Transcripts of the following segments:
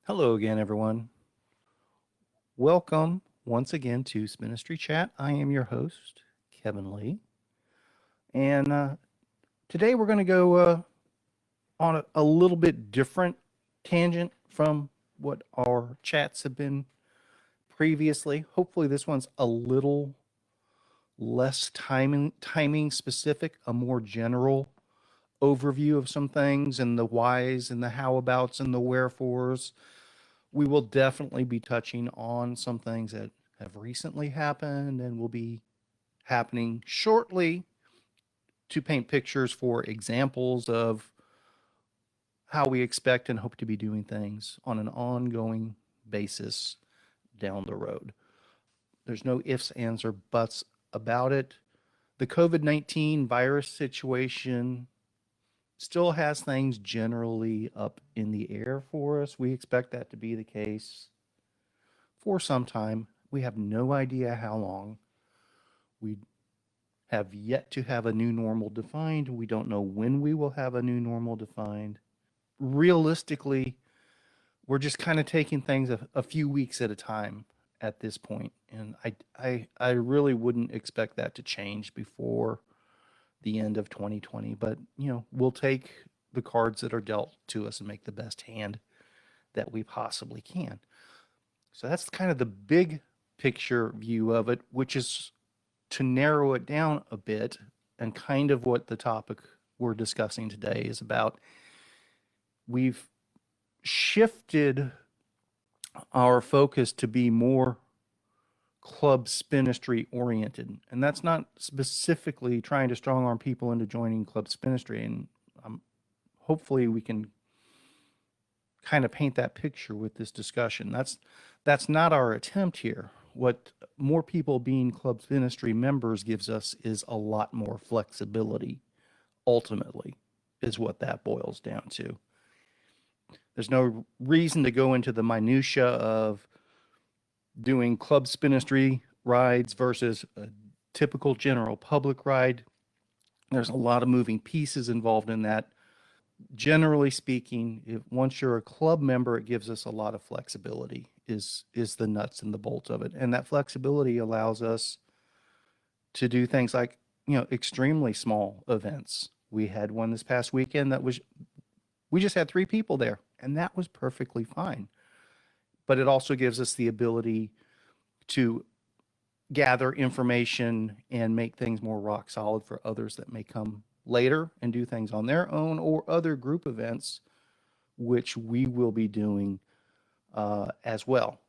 Hello again, everyone. Welcome once again to Spinistry Chat. I am your host, Kevin Lee. And today we're going to go on a little bit different tangent from what our chats have been previously. Hopefully, this one's a little less timing specific, a more general overview of some things and the whys and the how-abouts and the wherefores. We will definitely be touching on some things that have recently happened and will be happening shortly to paint pictures for examples of how we expect and hope to be doing things on an ongoing basis down the road. There's no ifs, ands, or buts about it. The COVID-19 virus situation still has things generally up in the air for us. We expect that to be the case for some time. We have no idea how long. We have yet to have a new normal defined. We don't know when we will have a new normal defined. Realistically, we're just kind of taking things a few weeks at a time at this point. And I really wouldn't expect that to change before the end of 2020. But, we'll take the cards that are dealt to us and make the best hand that we possibly can. So that's kind of the big picture view of it, which is to narrow it down a bit and kind of what the topic we're discussing today is about. We've shifted our focus to be more Club Spinistry oriented. And that's not specifically trying to strong arm people into joining Club Spinistry. And hopefully we can kind of paint that picture with this discussion. That's not our attempt here. What more people being Club Spinistry members gives us is a lot more flexibility, ultimately, is what that boils down to. There's no reason to go into the minutia of doing Club Spinistry rides versus a typical general public ride. There's a lot of moving pieces involved in that. Generally speaking, once you're a club member, it gives us a lot of flexibility, is the nuts and the bolts of it. And that flexibility allows us to do things like, extremely small events. We had one this past weekend we just had 3 people there, and that was perfectly fine. But it also gives us the ability to gather information and make things more rock solid for others that may come later and do things on their own or other group events, which we will be doing as well.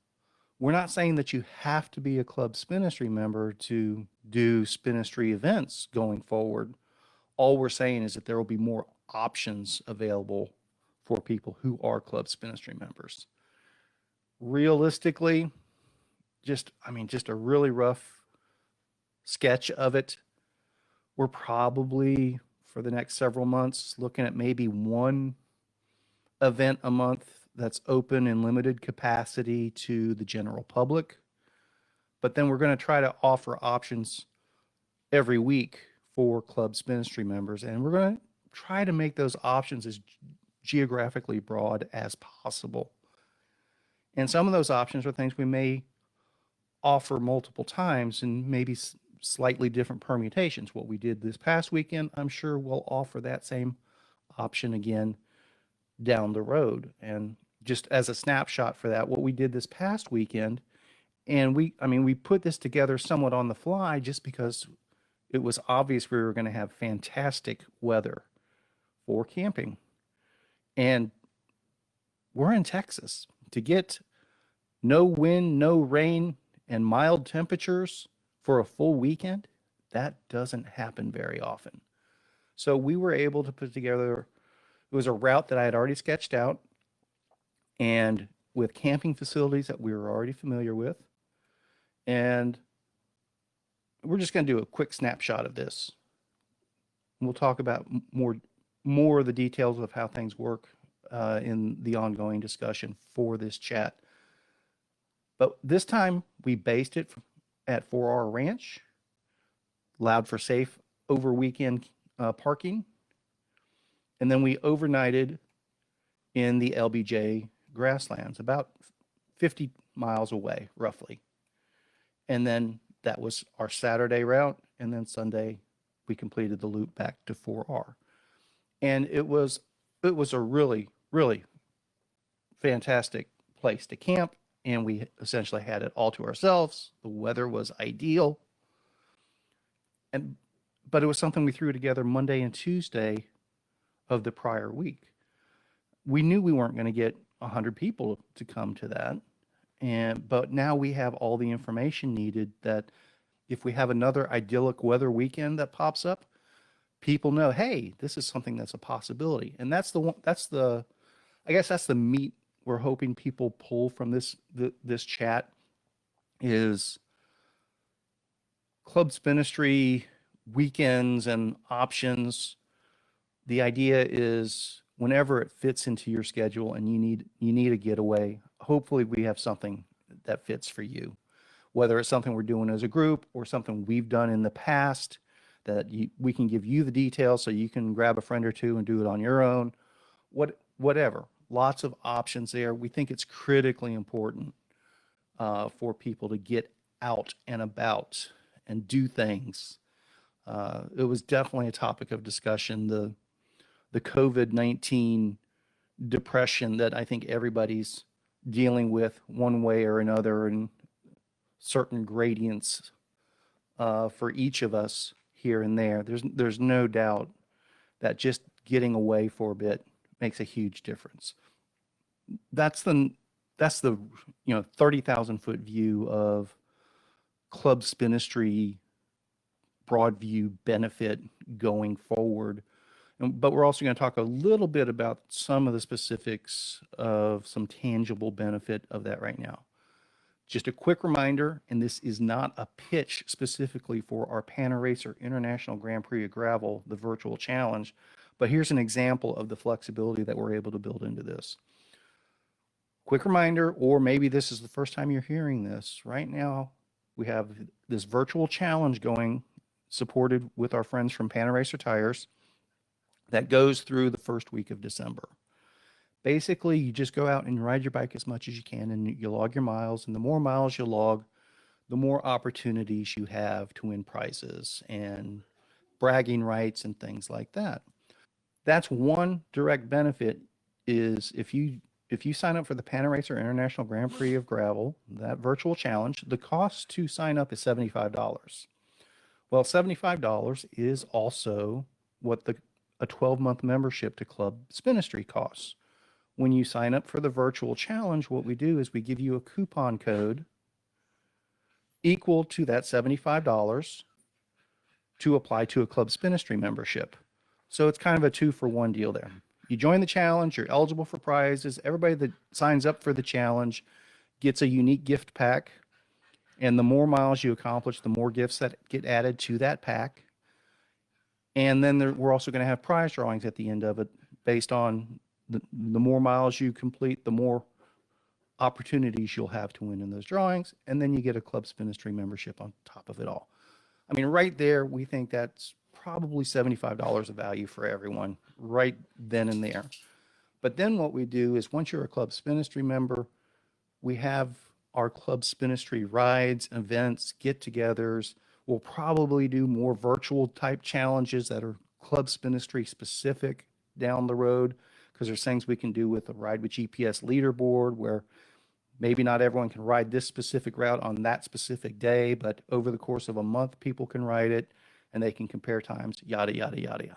We're not saying that you have to be a Club Spinistry member to do Spinistry events going forward. All we're saying is that there will be more options available for people who are Club Spinistry members. Realistically, just a really rough sketch of it. We're probably, for the next several months, looking at maybe one event a month that's open in limited capacity to the general public. But then we're going to try to offer options every week for Club Spinistry members. And we're going to try to make those options as geographically broad as possible. And some of those options are things we may offer multiple times and maybe slightly different permutations. What we did this past weekend, I'm sure we'll offer that same option again down the road. And just as a snapshot for that, what we did this past weekend, and we put this together somewhat on the fly just because it was obvious we were going to have fantastic weather for camping. And we're in Texas. To get no wind, no rain, and mild temperatures for a full weekend, that doesn't happen very often. So we were able to put together, it was a route that I had already sketched out and with camping facilities that we were already familiar with. And we're just going to do a quick snapshot of this. We'll talk about more of the details of how things work in the ongoing discussion for this chat. But this time we based it at 4 Hour Ranch, allowed for safe over weekend parking, and then we overnighted in the LBJ grasslands, about 50 miles away, roughly. And then that was our Saturday route. And then Sunday, we completed the loop back to 4R. And it was a really, really fantastic place to camp. And we essentially had it all to ourselves. The weather was ideal. And but it was something we threw together Monday and Tuesday of the prior week. We knew we weren't going to get 100 people to come to that. But now we have all the information needed that if we have another idyllic weather weekend that pops up, people know, hey, this is something that's a possibility. And that's the one, I guess that's the meat we're hoping people pull from this chat is Club Spinistry weekends and options. The idea is whenever it fits into your schedule and you need a getaway, hopefully we have something that fits for you. Whether it's something we're doing as a group or something we've done in the past that we can give you the details so you can grab a friend or two and do it on your own. Whatever. Lots of options there. We think it's critically important for people to get out and about and do things. It was definitely a topic of discussion. The COVID-19 depression that I think everybody's dealing with one way or another, and certain gradients for each of us here and there. There's no doubt that just getting away for a bit makes a huge difference. That's the 30,000 foot view of Club Spinistry broad view benefit going forward. But we're also going to talk a little bit about some of the specifics of some tangible benefit of that right now. Just a quick reminder, and this is not a pitch specifically for our Pan-A-Racer International Grand Prix of Gravel, the virtual challenge, but here's an example of the flexibility that we're able to build into this. Quick reminder, or maybe this is the first time you're hearing this, right now we have this virtual challenge going, supported with our friends from Pan-A-Racer Tires, that goes through the first week of December. Basically, you just go out and ride your bike as much as you can, and you log your miles. And the more miles you log, the more opportunities you have to win prizes and bragging rights and things like that. That's one direct benefit is if you sign up for the Pan-A-Racer International Grand Prix of Gravel, that virtual challenge, the cost to sign up is $75. Well, $75 is also what a 12-month membership to Club Spinistry costs. When you sign up for the virtual challenge, what we do is we give you a coupon code equal to that $75 to apply to a Club Spinistry membership. So it's kind of a 2-for-1 deal there. You join the challenge, you're eligible for prizes. Everybody that signs up for the challenge gets a unique gift pack. And the more miles you accomplish, the more gifts that get added to that pack. And then we're also going to have prize drawings at the end of it based on the more miles you complete, the more opportunities you'll have to win in those drawings. And then you get a Club Spinistry membership on top of it all. I mean, right there, we think that's probably $75 of value for everyone right then and there. But then what we do is once you're a Club Spinistry member, we have our Club Spinistry rides, events, get-togethers. We'll probably do more virtual type challenges that are Club Spinistry specific down the road, because there's things we can do with a Ride with GPS leaderboard where maybe not everyone can ride this specific route on that specific day, but over the course of a month, people can ride it and they can compare times, yada, yada, yada.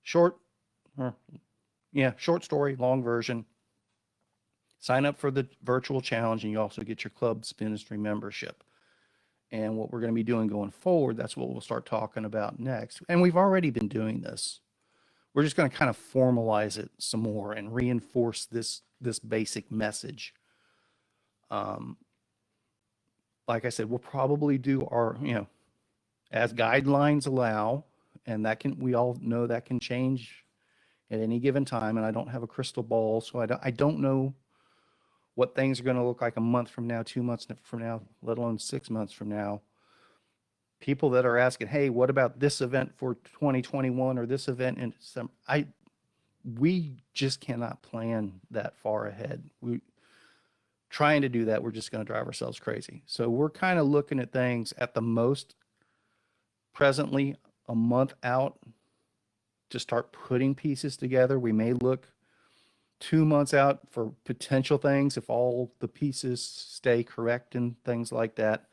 Short story, long version. Sign up for the virtual challenge and you also get your Club Spinistry membership. And what we're going to be doing going forward, that's what we'll start talking about next. And we've already been doing this. We're just going to kind of formalize it some more and reinforce this basic message. Like I said, we'll probably do our, as guidelines allow, and we all know that can change at any given time. And I don't have a crystal ball, so I don't know what things are going to look like a month from now, 2 months from now, let alone 6 months from now. People that are asking, hey, what about this event for 2021 or this event in December? we just cannot plan that far ahead. We trying to do that, we're just going to drive ourselves crazy. So we're kind of looking at things at the most presently a month out to start putting pieces together. We may look 2 months out for potential things if all the pieces stay correct and things like that.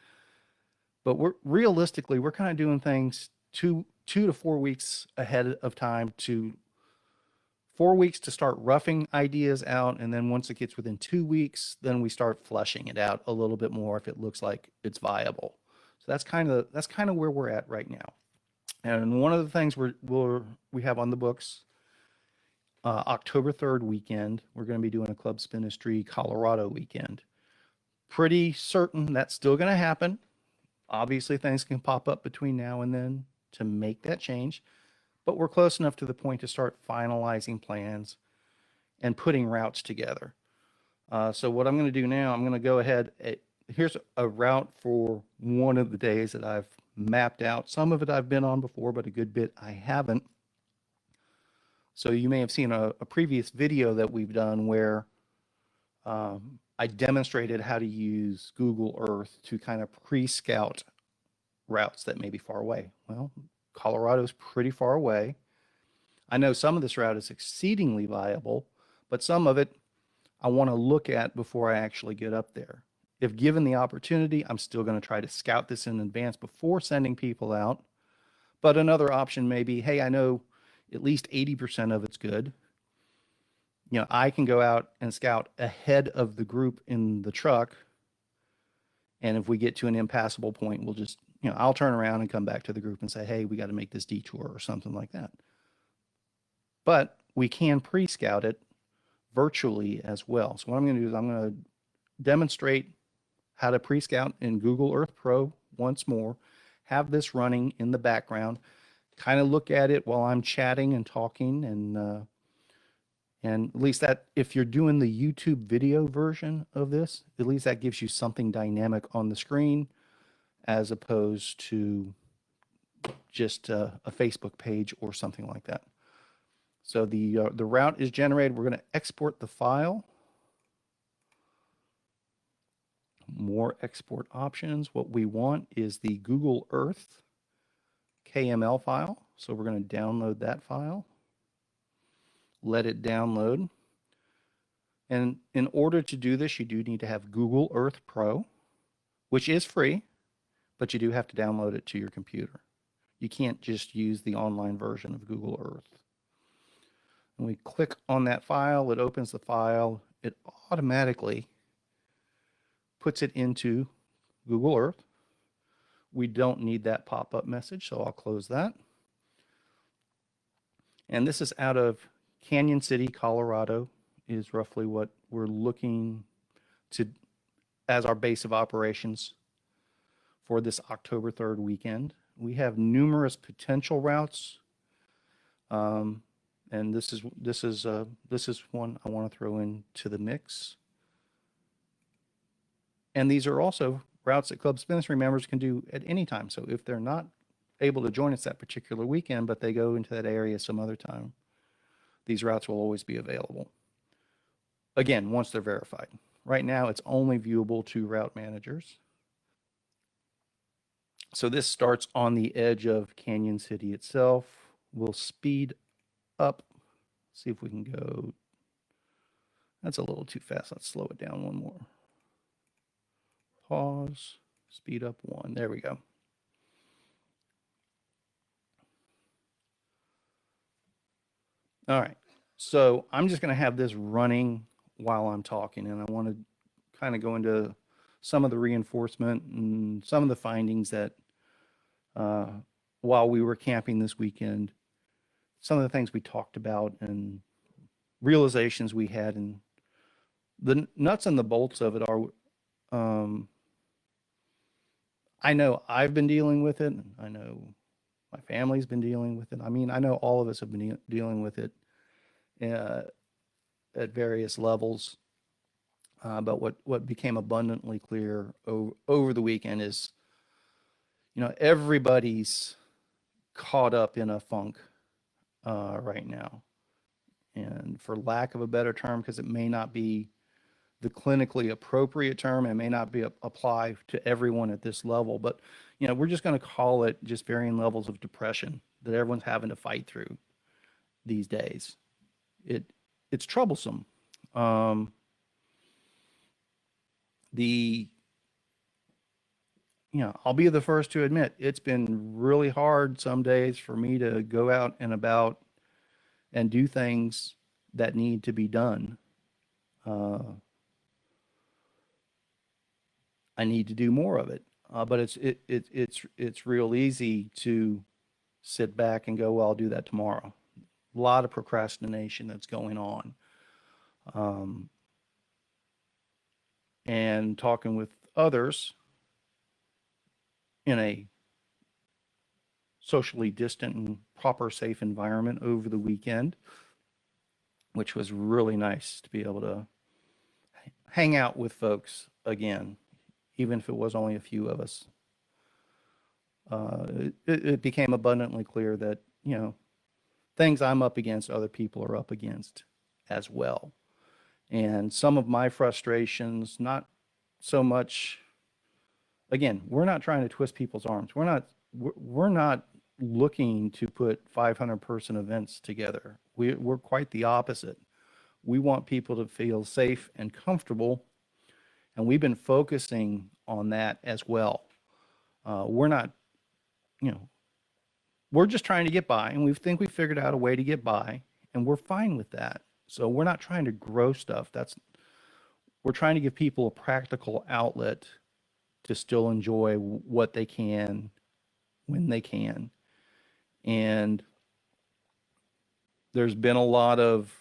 But we're realistically, we're kind of doing things 2 to 4 weeks ahead of time, to 4 weeks to start roughing ideas out. And then once it gets within 2 weeks, then we start fleshing it out a little bit more if it looks like it's viable. So that's kind of where we're at right now. And one of the things we have on the books, October 3rd weekend, we're going to be doing a Club Spinistry Colorado weekend. Pretty certain that's still going to happen. Obviously, things can pop up between now and then to make that change, but we're close enough to the point to start finalizing plans and putting routes together. So what I'm going to do now, I'm going to go ahead. Here's a route for one of the days that I've mapped out. Some of it I've been on before, but a good bit I haven't. So you may have seen a previous video that we've done where I demonstrated how to use Google Earth to kind of pre-scout routes that may be far away. Well, Colorado's pretty far away. I know some of this route is exceedingly viable, but some of it I want to look at before I actually get up there. If given the opportunity, I'm still going to try to scout this in advance before sending people out. But another option may be, hey, I know at least 80% of it's good. You know, I can go out and scout ahead of the group in the truck. And if we get to an impassable point, we'll just, I'll turn around and come back to the group and say, hey, we got to make this detour or something like that. But we can pre-scout it virtually as well. So what I'm going to do is I'm going to demonstrate how to pre-scout in Google Earth Pro once more, have this running in the background, kind of look at it while I'm chatting and talking, and at least that, if you're doing the YouTube video version of this, at least that gives you something dynamic on the screen as opposed to just a Facebook page or something like that. So the route is generated. We're going to export the file. More export options. What we want is the Google Earth KML file. So we're going to download that file. Let it download. And in order to do this, you do need to have Google Earth Pro, which is free, but you do have to download it to your computer. You can't just use the online version of Google Earth. When we click on that file, it opens the file. It automatically puts it into Google Earth. We don't need that pop-up message, so I'll close that. And this is out of Canyon City, Colorado, is roughly what we're looking to as our base of operations for this October 3rd weekend. We have numerous potential routes, and this is one I want to throw into the mix. And these are also routes that Club Spinistry members can do at any time. So if they're not able to join us that particular weekend, but they go into that area some other time, these routes will always be available. Again, once they're verified. Right now, it's only viewable to route managers. So this starts on the edge of Canyon City itself. We'll speed up. See if we can go. That's a little too fast. Let's slow it down one more. Pause. Speed up one. There we go. All right. So I'm just going to have this running while I'm talking, and I want to kind of go into some of the reinforcement and some of the findings that while we were camping this weekend, some of the things we talked about and realizations we had, and the nuts and the bolts of it are, I know I've been dealing with it. I know my family's been dealing with it. I mean, I know all of us have been dealing with it at various levels. But what became abundantly clear over the weekend is, everybody's caught up in a funk right now. and for lack of a better term, because it may not be the clinically appropriate term, it may not be apply to everyone at this level, but we're just going to call it just varying levels of depression that everyone's having to fight through these days. It's troublesome. The I'll be the first to admit it's been really hard some days for me to go out and about and do things that need to be done. I need to do more of it, but it's real easy to sit back and go, well, I'll do that tomorrow. A lot of procrastination that's going on. And talking with others in a socially distant and proper safe environment over the weekend, which was really nice to be able to hang out with folks again, even if it was only a few of us. It became abundantly clear that, things I'm up against, other people are up against as well. And some of my frustrations, not so much, again, we're not trying to twist people's arms. We're not looking to put 500-person events together. We're quite the opposite. We want people to feel safe and comfortable, and we've been focusing on that as well. We're not, we're just trying to get by, and we think we figured out a way to get by, and we're fine with that. So we're not trying to grow stuff. We're trying to give people a practical outlet to still enjoy what they can when they can. And there's been a lot of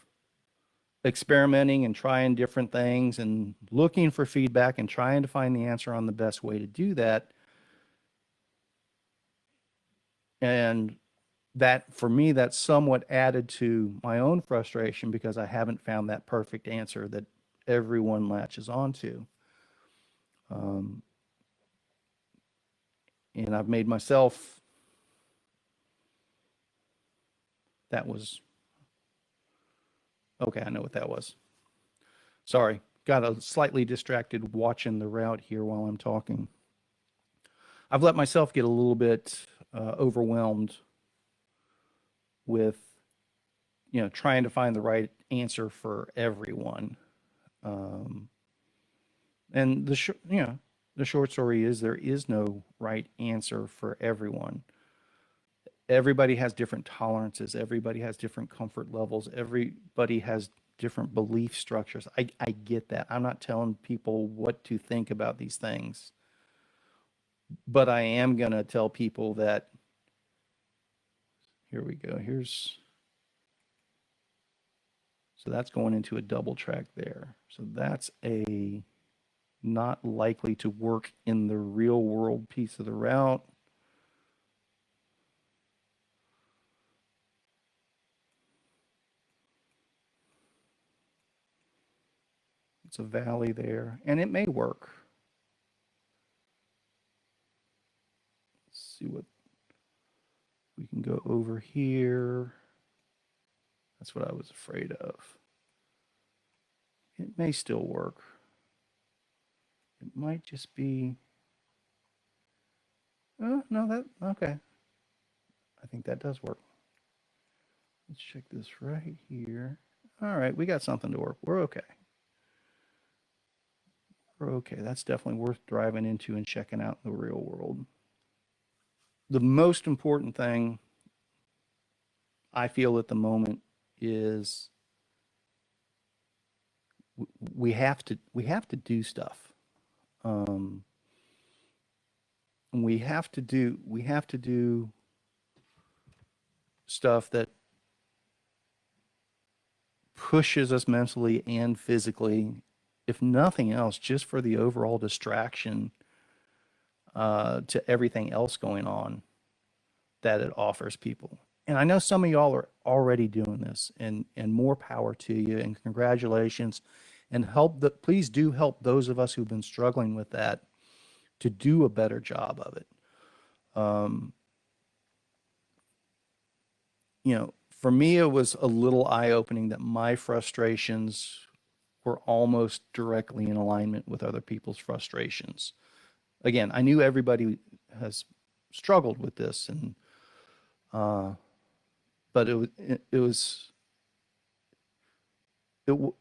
experimenting and trying different things and looking for feedback and trying to find the answer on the best way to do that. And that, for me, that's somewhat added to my own frustration because I haven't found that perfect answer that everyone latches onto. And I've made myself, that was, okay, I know what that was. Sorry, got a slightly distracted watching the route here while I'm talking. I've let myself get a little bit overwhelmed with, trying to find the right answer for everyone. And the short story is there is no right answer for everyone. Everybody has different tolerances. Everybody has different comfort levels. Everybody has different belief structures. I get that. I'm not telling people what to think about these things. But I am going to tell people that, here we go. So that's going into a double track there. So that's a not likely to work in the real world piece of the route. It's a valley there, and it may work. Let's see what we can go over here. That's what I was afraid of. It may still work. It might just be, oh, no, okay. I think that does work. Let's check this right here. All right, we got something to work. We're okay. We're okay. That's definitely worth driving into and checking out in the real world. The most important thing I feel at the moment is we have to do stuff. We have to do stuff that pushes us mentally and physically, if nothing else, just for the overall distraction to everything else going on that it offers people. And I know some of y'all are already doing this, and more power to you, and congratulations. And please do help those of us who've been struggling with that to do a better job of it. for me, it was a little eye-opening that my frustrations were almost directly in alignment with other people's frustrations. Again, I knew everybody has struggled with this, and but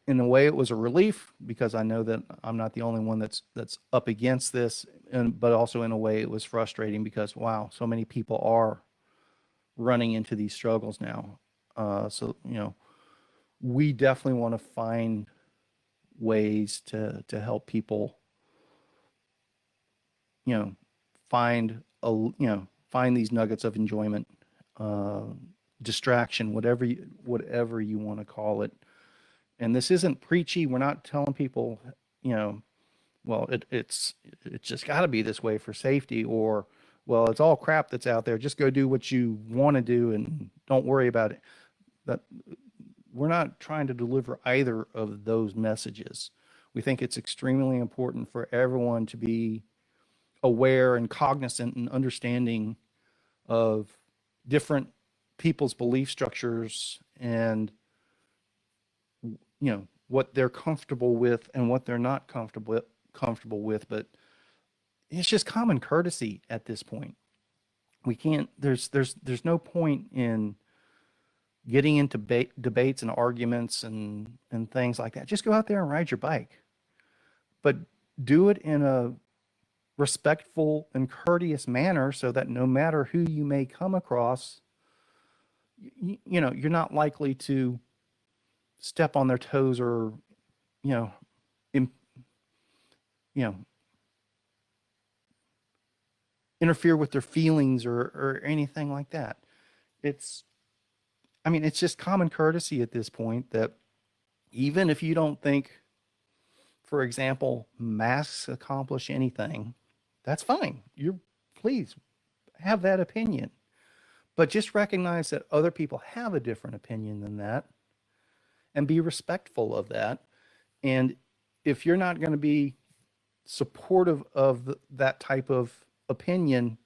in a way it was a relief because I know that I'm not the only one that's up against this, and but also in a way it was frustrating because wow, so many people are running into these struggles now. So we definitely want to find ways to help people, you know, find these nuggets of enjoyment, uh, distraction, whatever you want to call it. And this isn't preachy. We're not telling people, you know, well, it's just got to be this way for safety, or well, it's all crap that's out there. Just go do what you want to do and don't worry about it. That we're not trying to deliver either of those messages. We think it's extremely important for everyone to be aware and cognizant and understanding of different people's belief structures and what they're comfortable with and what they're not comfortable with. But it's just common courtesy at this point. We can't. There's no point in getting into debates and arguments and things like that. Just go out there and ride your bike, but do it in a respectful and courteous manner so that no matter who you may come across, you're not likely to step on their toes or, you know, in, you know, interfere with their feelings or anything like that. It's just common courtesy at this point that even if you don't think, for example, masks accomplish anything, that's fine. Please have that opinion. But just recognize that other people have a different opinion than that and be respectful of that. And if you're not going to be supportive of that type of opinion,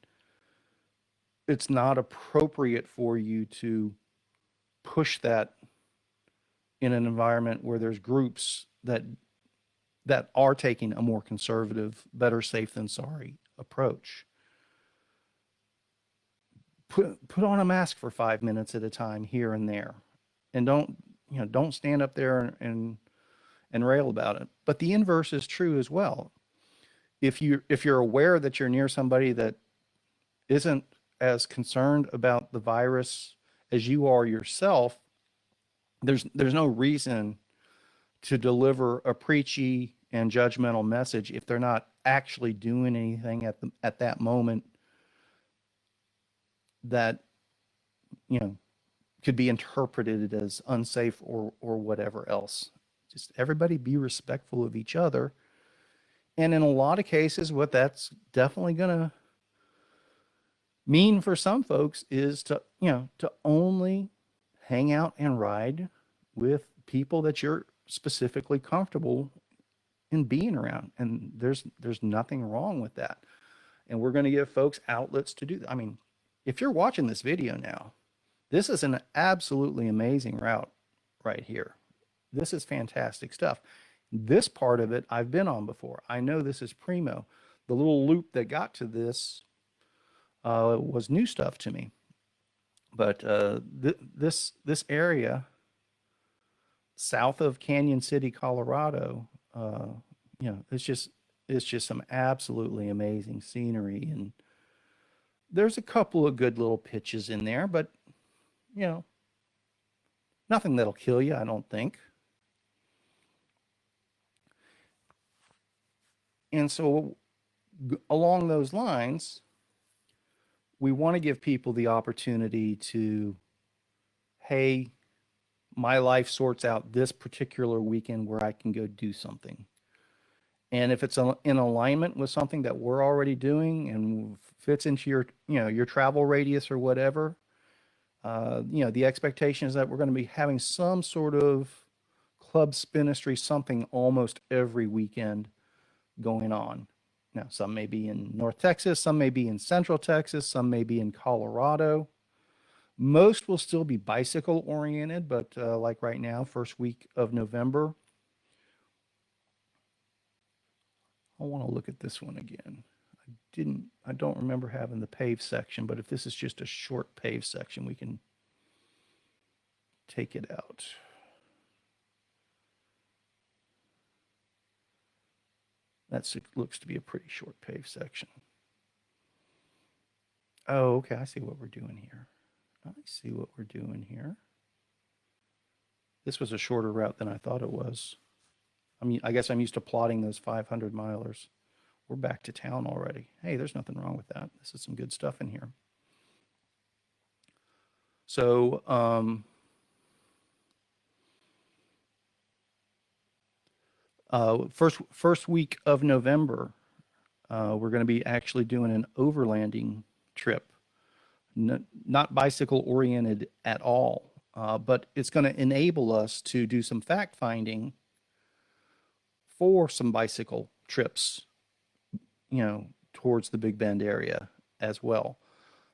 it's not appropriate for you to push that in an environment where there's groups that are taking a more conservative, better safe than sorry approach. Put on a mask for 5 minutes at a time here and there, and don't stand up there and rail about it. But the inverse is true as well. If you're aware that you're near somebody that isn't as concerned about the virus as you are yourself, there's no reason to deliver a preachy and judgmental message if they're not actually doing anything at that moment that could be interpreted as unsafe or whatever else. Just everybody be respectful of each other. And in a lot of cases, what that's definitely going to mean for some folks is to only hang out and ride with people that you're specifically comfortable in being around. And there's nothing wrong with that. And we're going to give folks outlets to do that. I mean, if you're watching this video now, this is an absolutely amazing route right here. This is fantastic stuff. This part of it I've been on before. I know this is primo. The little loop that got to this was new stuff to me. But this area south of Canyon City, Colorado, it's just some absolutely amazing scenery, and there's a couple of good little pitches in there, but nothing that'll kill you, I don't think. And so along those lines, we want to give people the opportunity to, hey, my life sorts out this particular weekend where I can go do something. And if it's in alignment with something that we're already doing and fits into your travel radius or whatever, the expectation is that we're going to be having some sort of Club Spinistry, something almost every weekend going on. Now, some may be in North Texas, some may be in Central Texas, some may be in Colorado, Most will still be bicycle oriented, but like right now, first week of November, I want to look at this one again. I don't remember having the paved section, but if this is just a short paved section, we can take it out. That looks to be a pretty short paved section. Oh, okay. I see what we're doing here. This was a shorter route than I thought it was. I guess I'm used to plotting those 500 milers. We're back to town already. Hey, there's nothing wrong with that. This is some good stuff in here. So, first week of November, we're going to be actually doing an overlanding trip. Not bicycle oriented at all, but it's going to enable us to do some fact finding for some bicycle trips, towards the Big Bend area as well.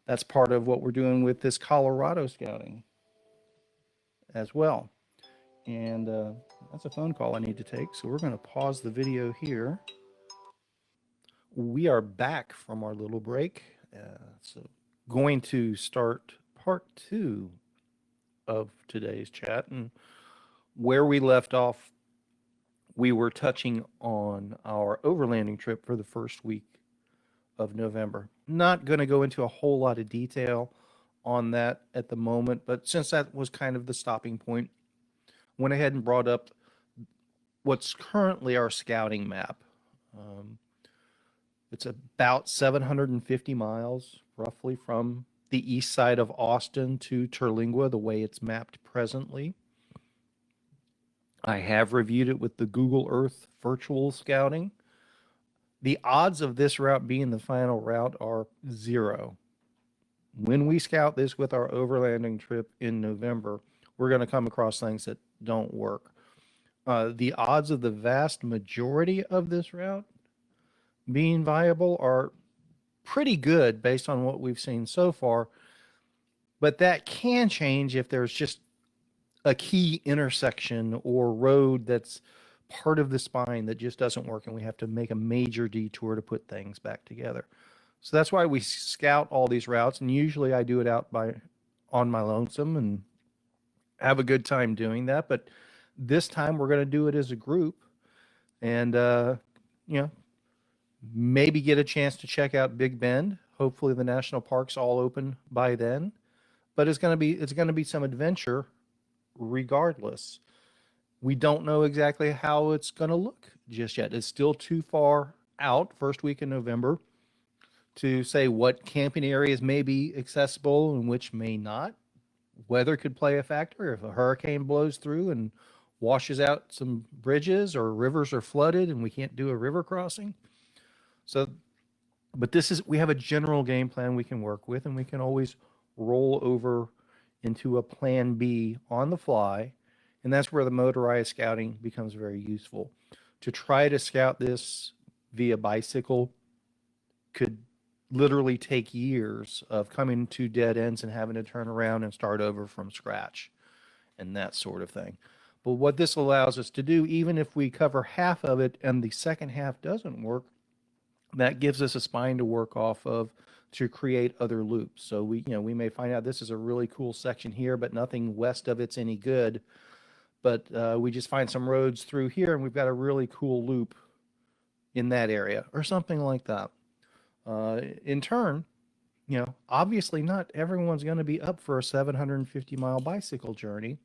That's part of what we're doing with this Colorado scouting as well. And that's a phone call I need to take. So we're going to pause the video here. We are back from our little break. So going to start part 2 of today's chat. And where we left off, we were touching on our overlanding trip for the first week of November. Not going to go into a whole lot of detail on that at the moment, but since that was kind of the stopping point, went ahead and brought up what's currently our scouting map. It's about 750 miles, roughly, from the east side of Austin to Terlingua, the way it's mapped presently. I have reviewed it with the Google Earth virtual scouting. The odds of this route being the final route are 0. When we scout this with our overlanding trip in November, we're going to come across things that don't work. The odds of the vast majority of this route being viable are pretty good based on what we've seen so far, but that can change if there's just a key intersection or road that's part of the spine that just doesn't work and we have to make a major detour to put things back together. So that's why we scout all these routes, and usually I do it out on my lonesome and have a good time doing that. But this time we're going to do it as a group and maybe get a chance to check out Big Bend. Hopefully the national park's all open by then. But it's going to be some adventure regardless. We don't know exactly how it's going to look just yet. It's still too far out, first week in November, to say what camping areas may be accessible and which may not. Weather could play a factor. If a hurricane blows through and washes out some bridges, or rivers are flooded and we can't do a river crossing. So, but we have a general game plan we can work with, and we can always roll over into a plan B on the fly. And that's where the motorized scouting becomes very useful. To try to scout this via bicycle could literally take years of coming to dead ends and having to turn around and start over from scratch and that sort of thing. But what this allows us to do, even if we cover half of it and the second half doesn't work, that gives us a spine to work off of to create other loops. So we may find out this is a really cool section here, but nothing west of it's any good. But we just find some roads through here and we've got a really cool loop in that area or something like that. In turn, obviously not everyone's going to be up for a 750-mile bicycle journey.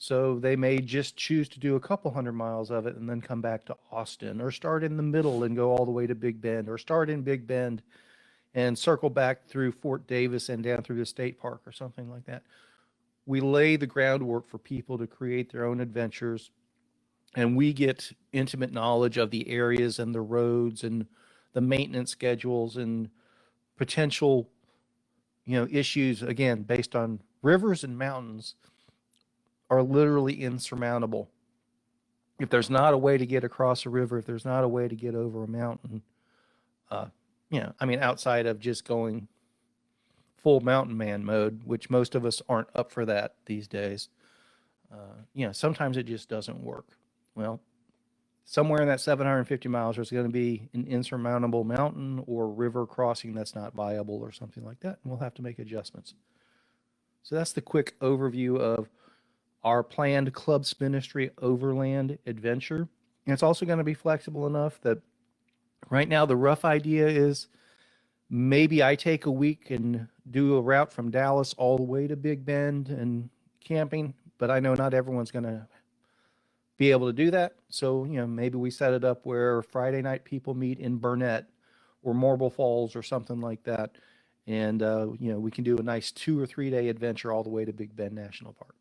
So they may just choose to do a couple hundred miles of it and then come back to Austin, or start in the middle and go all the way to Big Bend, or start in Big Bend and circle back through Fort Davis and down through the state park or something like that. We lay the groundwork for people to create their own adventures, and we get intimate knowledge of the areas and the roads and the maintenance schedules and potential, issues, again, based on rivers and mountains are literally insurmountable. If there's not a way to get across a river, if there's not a way to get over a mountain, outside of just going full mountain man mode, which most of us aren't up for that these days. Sometimes it just doesn't work. Well, somewhere in that 750 miles, there's going to be an insurmountable mountain or river crossing that's not viable or something like that, and we'll have to make adjustments. So that's the quick overview of our planned Club Spinistry overland adventure. And it's also going to be flexible enough that right now the rough idea is maybe I take a week and do a route from Dallas all the way to Big Bend and camping, but I know not everyone's going to be able to do that. So, maybe we set it up where Friday night people meet in Burnett or Marble Falls or something like that. And, we can do a nice 2 or 3 day adventure all the way to Big Bend National Park.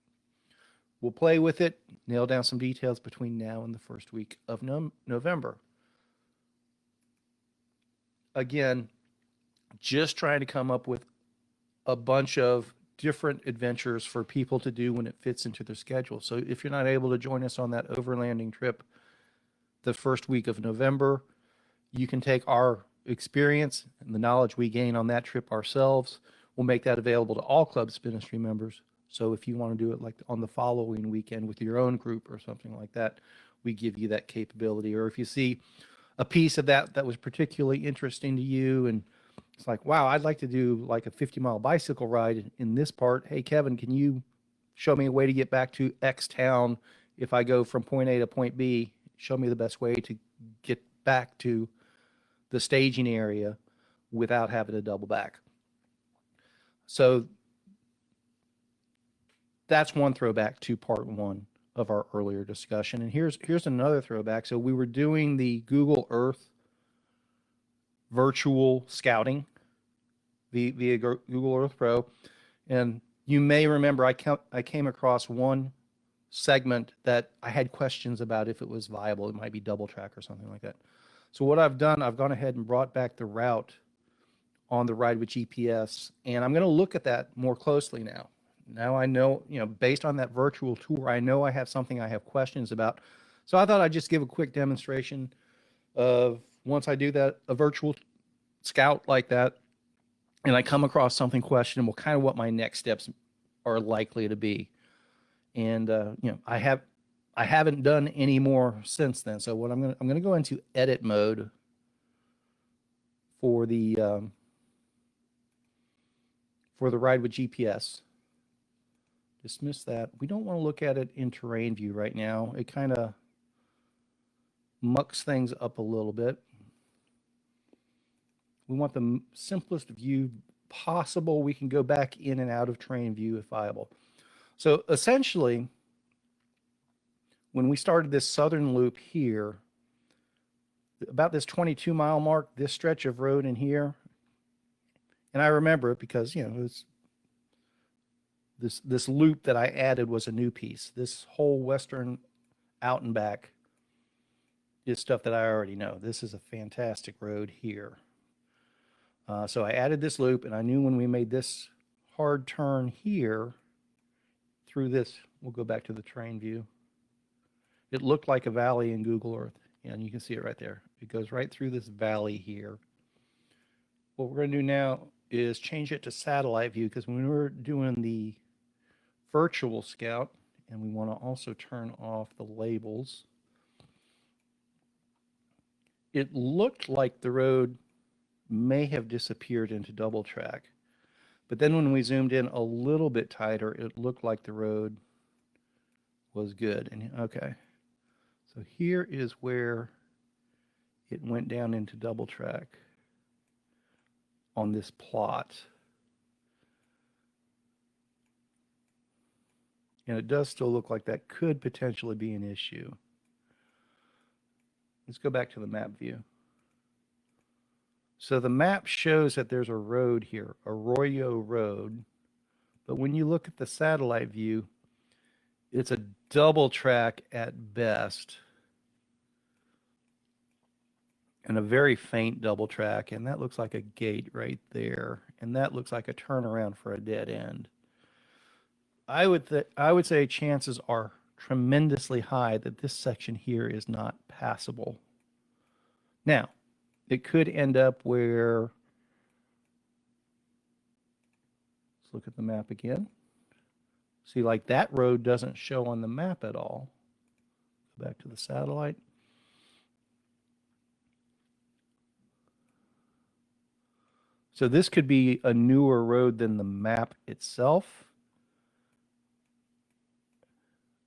We'll play with it, nail down some details between now and the first week of November. Again, just trying to come up with a bunch of different adventures for people to do when it fits into their schedule. So if you're not able to join us on that overlanding trip the first week of November, you can take our experience and the knowledge we gain on that trip ourselves. We'll make that available to all Club Spinistry members. So if you want to do it like on the following weekend with your own group or something like that, we give you that capability. Or if you see a piece of that was particularly interesting to you and it's like, wow, I'd like to do like a 50-mile bicycle ride in this part. Hey, Kevin, can you show me a way to get back to X town if I go from point A to point B? Show me the best way to get back to the staging area without having to double back. So that's one throwback to part 1 of our earlier discussion. And here's another throwback. So we were doing the Google Earth virtual scouting via Google Earth Pro. And you may remember I came across one segment that I had questions about if it was viable. It might be double track or something like that. So what I've done, I've gone ahead and brought back the route on the Ride with GPS, and I'm going to look at that more closely now. Now I know, based on that virtual tour, I know I have something I have questions about. So I thought I'd just give a quick demonstration of once I do that, a virtual scout like that, and I come across something questionable, kind of what my next steps are likely to be. And I haven't done any more since then. So what I'm gonna go into edit mode for the Ride with GPS. Dismiss that. We don't want to look at it in terrain view right now. It kind of mucks things up a little bit. We want the simplest view possible. We can go back in and out of terrain view if viable. So essentially, when we started this southern loop here, about this 22-mile mark, this stretch of road in here, and I remember it because, it was this loop that I added was a new piece. This whole western out and back is stuff that I already know. This is a fantastic road here. So I added this loop, and I knew when we made this hard turn here through this, we'll go back to the terrain view. It looked like a valley in Google Earth, and you can see it right there. It goes right through this valley here. What we're going to do now is change it to satellite view, because when we're doing the virtual scout, and we want to also turn off the labels, it looked like the road may have disappeared into double track. But then when we zoomed in a little bit tighter, it looked like the road was good. And okay, so here is where it went down into double track on this plot. And it does still look like that could potentially be an issue. Let's go back to the map view. So the map shows that there's a road here, Arroyo Road. But when you look at the satellite view, it's a double track at best. And a very faint double track. And that looks like a gate right there. And that looks like a turnaround for a dead end. I would say chances are tremendously high that this section here is not passable. Now, it could end up where Let's look at the map again. See, like that road doesn't show on the map at all. Go back to the satellite. So this could be a newer road than the map itself.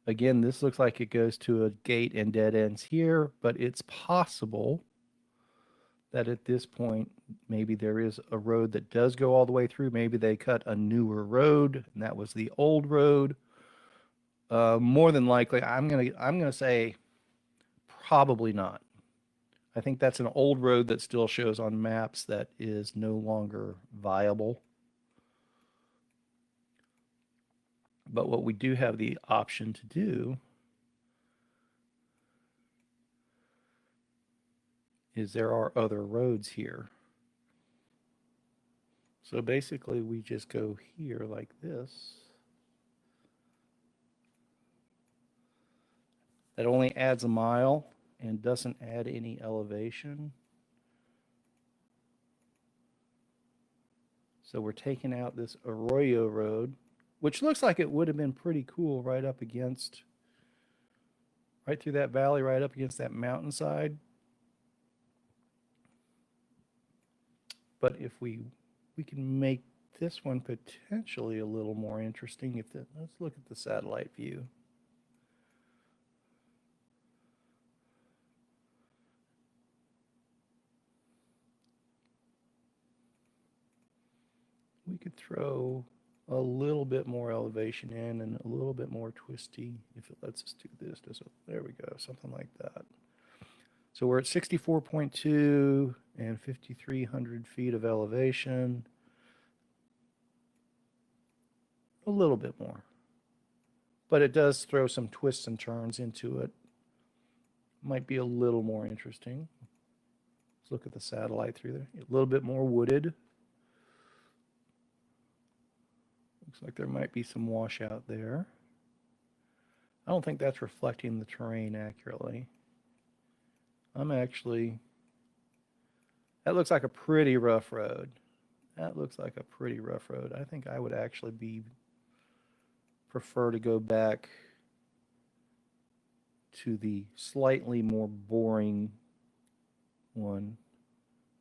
Again, this looks like it goes to a gate and dead ends here, but it's possible that at this point, maybe there is a road that does go all the way through. Maybe they cut a newer road, and that was the old road. More than likely, I'm gonna say probably not. I think that's an old road that still shows on maps that is no longer viable. But what we do have the option to do is there are other roads here. So basically we just go here like this. That only adds a mile and doesn't add any elevation. So we're taking out this Arroyo Road, which looks like it would have been pretty cool right up against, right through that valley, right up against that mountainside. But if we can make this one potentially a little more interesting. Let's look at the satellite view. We could throw a little bit more elevation in and a little bit more twisty if it lets us do this. There we go, something like that. So we're at 64.2 and 5,300 feet of elevation. A little bit more. But it does throw some twists and turns into it. Might be a little more interesting. Let's look at the satellite through there. A little bit more wooded. Looks like there might be some washout there. I don't think that's reflecting the terrain accurately. That looks like a pretty rough road. That looks like a pretty rough road. I think I would actually prefer to go back to the slightly more boring one.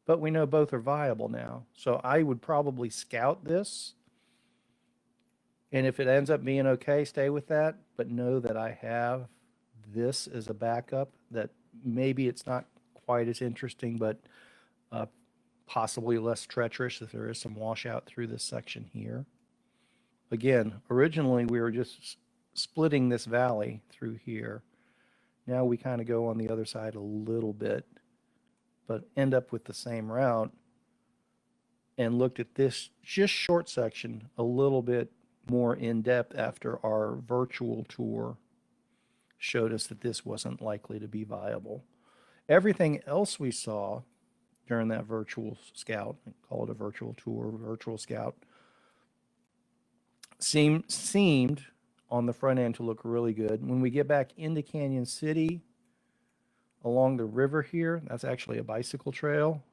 But we know both are viable now. So I would probably scout this. And if it ends up being okay, stay with that. But know that I have this as a backup, that maybe it's not quite as interesting, but possibly less treacherous if there is some washout through this section here. Again, originally we were just splitting this valley through here. Now we kind of go on the other side a little bit, but end up with the same route, and looked at this just short section a little bit more in depth after our virtual tour showed us that this wasn't likely to be viable. Everything else we saw during that virtual scout, call it a virtual tour, virtual scout, seemed on the front end to look really good. When we get back into Canyon City, along the river here, that's actually a bicycle trail,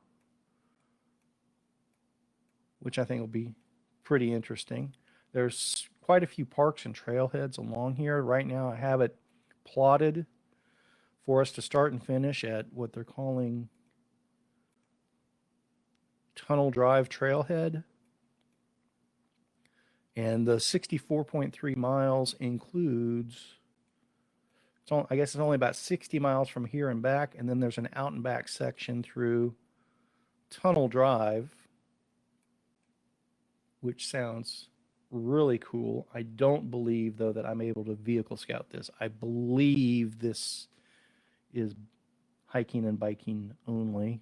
which I think will be pretty interesting. There's quite a few parks and trailheads along here. Right now I have it plotted for us to start and finish at what they're calling Tunnel Drive Trailhead. And the 64.3 miles includes, I guess it's only about 60 miles from here and back, and then there's an out and back section through Tunnel Drive, which sounds really cool. I don't believe, though, that I'm able to vehicle scout this. I believe this is hiking and biking only.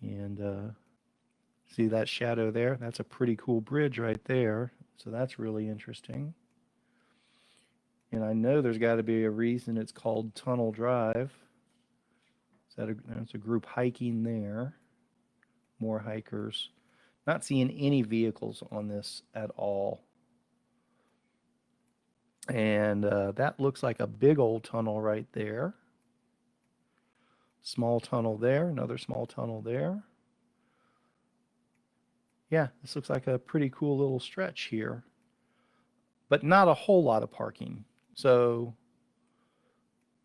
And see that shadow there? That's a pretty cool bridge right there. So that's really interesting. And I know there's got to be a reason it's called Tunnel Drive. There's a group hiking there. More hikers. Not seeing any vehicles on this at all. And that looks like a big old tunnel right there. Small tunnel there, another small tunnel there. Yeah, this looks like a pretty cool little stretch here, but not a whole lot of parking. So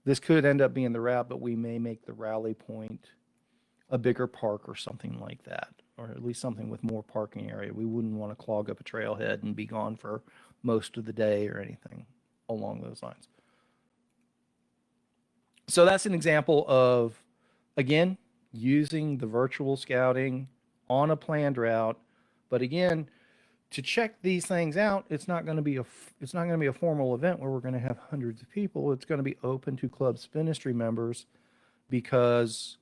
this could end up being the route, but we may make the rally point a bigger park or something like that, or at least something with more parking area. We wouldn't want to clog up a trailhead and be gone for most of the day or anything along those lines. So that's an example of, again, using the virtual scouting on a planned route. But again, to check these things out, it's not going to be a formal event where we're going to have hundreds of people. It's going to be open to Club Spinistry members, because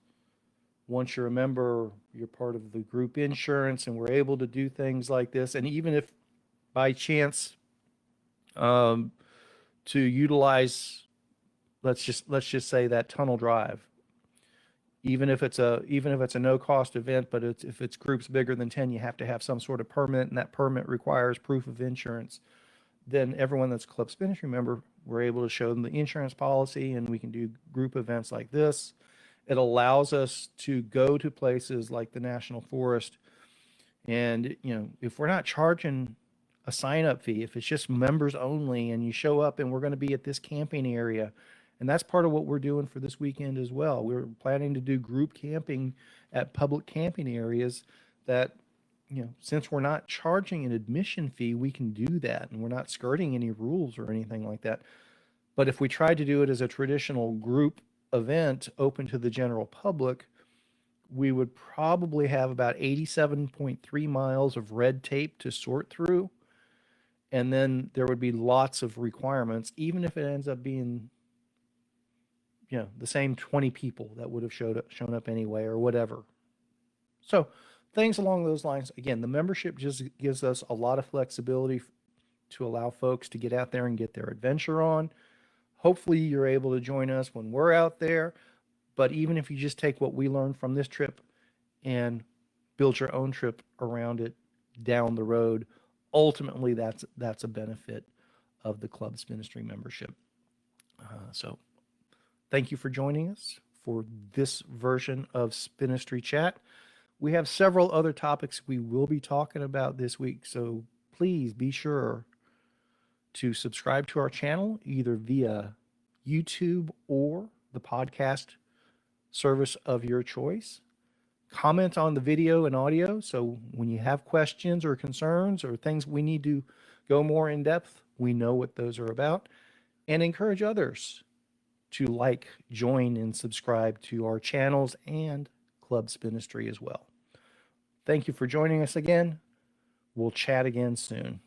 once you're a member, you're part of the group insurance, and we're able to do things like this. And even if by chance um, to utilize, let's just say that tunnel drive, even if it's a no cost event, but if it's groups bigger than 10, you have to have some sort of permit, and that permit requires proof of insurance. Then everyone that's a Club Spinistry member, we're able to show them the insurance policy, and we can do group events like this. It allows us to go to places like the National Forest, and if we're not charging a sign up fee, if it's just members only, and you show up and we're going to be at this camping area, and that's part of what we're doing for this weekend as well. We're planning to do group camping at public camping areas that, since we're not charging an admission fee, we can do that, and we're not skirting any rules or anything like that. But if we tried to do it as a traditional group event open to the general public, we would probably have about 87.3 miles of red tape to sort through. And then there would be lots of requirements, even if it ends up being, the same 20 people that would have shown up anyway, or whatever. So things along those lines. Again, the membership just gives us a lot of flexibility to allow folks to get out there and get their adventure on. Hopefully you're able to join us when we're out there. But even if you just take what we learned from this trip and build your own trip around it down the road, ultimately that's a benefit of the Club Spinistry membership. So thank you for joining us for this version of Spinistry Chat. We have several other topics we will be talking about this week, so please be sure to subscribe to our channel either via YouTube or the podcast service of your choice. Comment on the video and audio, so when you have questions or concerns or things we need to go more in depth, we know what those are about. And encourage others to like, join, and subscribe to our channels and Club Spinistry as well. Thank you for joining us again. We'll chat again soon.